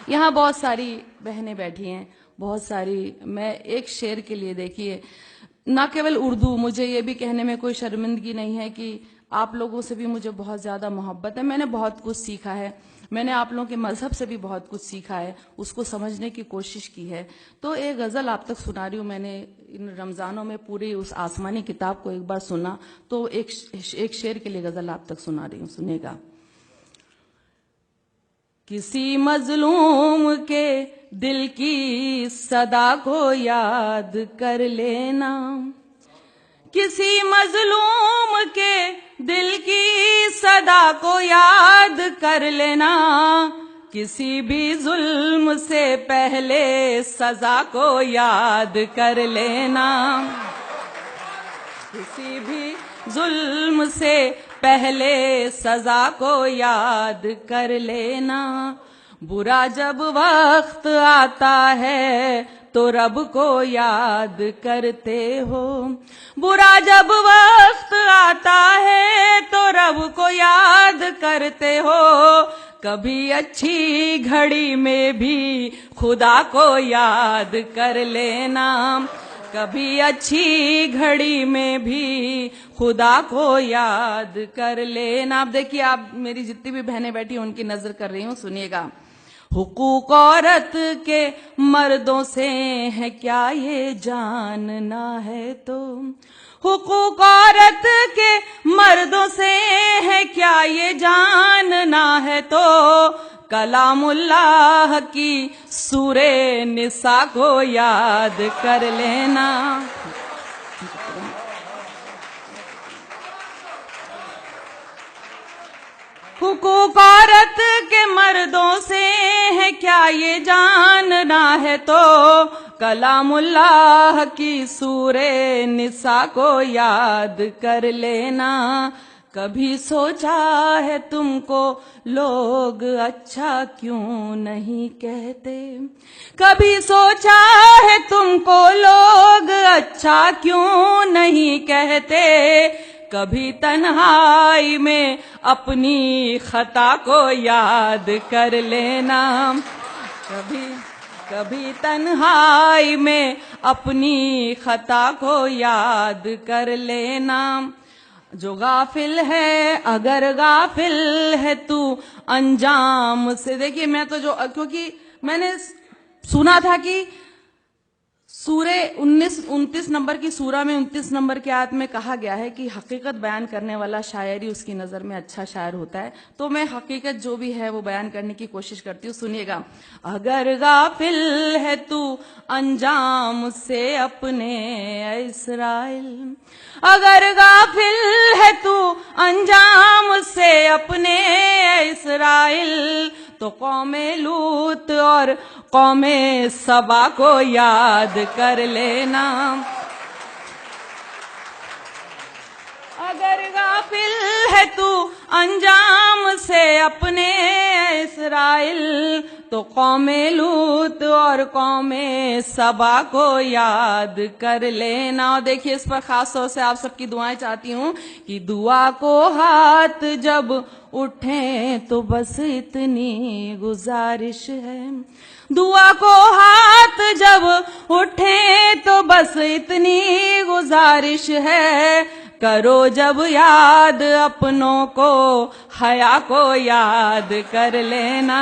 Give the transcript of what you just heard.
یہاں بہت ساری بہنیں بیٹھی ہیں، بہت ساری. میں ایک شعر کے لیے دیکھیے، نہ کیول اردو، مجھے یہ بھی کہنے میں کوئی شرمندگی نہیں ہے کہ آپ لوگوں سے بھی مجھے بہت زیادہ محبت ہے. میں نے بہت کچھ سیکھا ہے، میں نے آپ لوگوں کے مذہب سے بھی بہت کچھ سیکھا ہے، اس کو سمجھنے کی کوشش کی ہے. تو ایک غزل آپ تک سنا رہی ہوں. میں نے ان رمضانوں میں پوری اس آسمانی کتاب کو ایک بار سنا، تو ایک شعر کے لیے غزل آپ تک سنا رہی ہوں، سنے گا. کسی مظلوم کے دل کی صدا کو یاد کر لینا، کسی مظلوم کے دل کی صدا کو یاد کر لینا، کسی بھی ظلم سے پہلے سزا کو یاد کر لینا، کسی بھی ظلم سے پہلے سزا کو یاد کر لینا. برا جب وقت آتا ہے تو رب کو یاد کرتے ہو، برا جب وقت آتا ہے تو رب کو یاد کرتے ہو، کبھی اچھی گھڑی میں بھی خدا کو یاد کر لینا، کبھی اچھی گھڑی میں بھی خدا کو یاد کر لینا. اب دیکھیے، آپ میری جتنی بھی بہنیں بیٹھی ہیں ان کی نظر کر رہی ہوں، سنیے گا. حقوق عورت کے مردوں سے ہے کیا یہ جاننا ہے تو، حقوق عورت کے مردوں سے ہے کیا یہ جاننا ہے تو، کلام اللہ کی سورہ نساء کو یاد کر لینا. حقوق عورت کے مردوں سے ہے کیا یہ جاننا ہے تو، کلام اللہ کی سورہ نساء کو یاد کر لینا. کبھی سوچا ہے تم کو لوگ اچھا کیوں نہیں کہتے، کبھی سوچا ہے تم کو لوگ اچھا کیوں نہیں کہتے، کبھی تنہائی میں اپنی خطا کو یاد کر لینا، کبھی تنہائی میں اپنی خطا کو یاد کر لینا. جو غافل ہے اگر غافل ہے تو انجام سے. دیکھیے، میں تو کیونکہ میں نے سنا تھا کہ سورہ 29 نمبر کی سورہ میں 29 نمبر کی آیت میں کہا گیا ہے کہ حقیقت بیان کرنے والا شاعر ہی اس کی نظر میں اچھا شاعر ہوتا ہے. تو میں حقیقت جو بھی ہے وہ بیان کرنے کی کوشش کرتی ہوں. سنیے گا. اگر غافل ہے تو انجام سے اپنے اے اسرائیل، اگر غافل ہے تو انجام سے اپنے اے اسرائیل، تو قوم لوط اور قوم سبا کو یاد کر لینا. اگر غافل ہے تو انجام سے اپنے اسرائیل، تو قوم لوط اور قوم سبا کو یاد کر لینا. اور دیکھیے، اس پر خاص طور سے آپ سب کی دعائیں چاہتی ہوں کہ دعا کو ہاتھ جب اٹھیں تو بس اتنی گزارش ہے، دعا کو ہاتھ جب اٹھیں تو بس اتنی گزارش ہے، کرو جب یاد اپنوں کو حیا کو یاد کر لینا.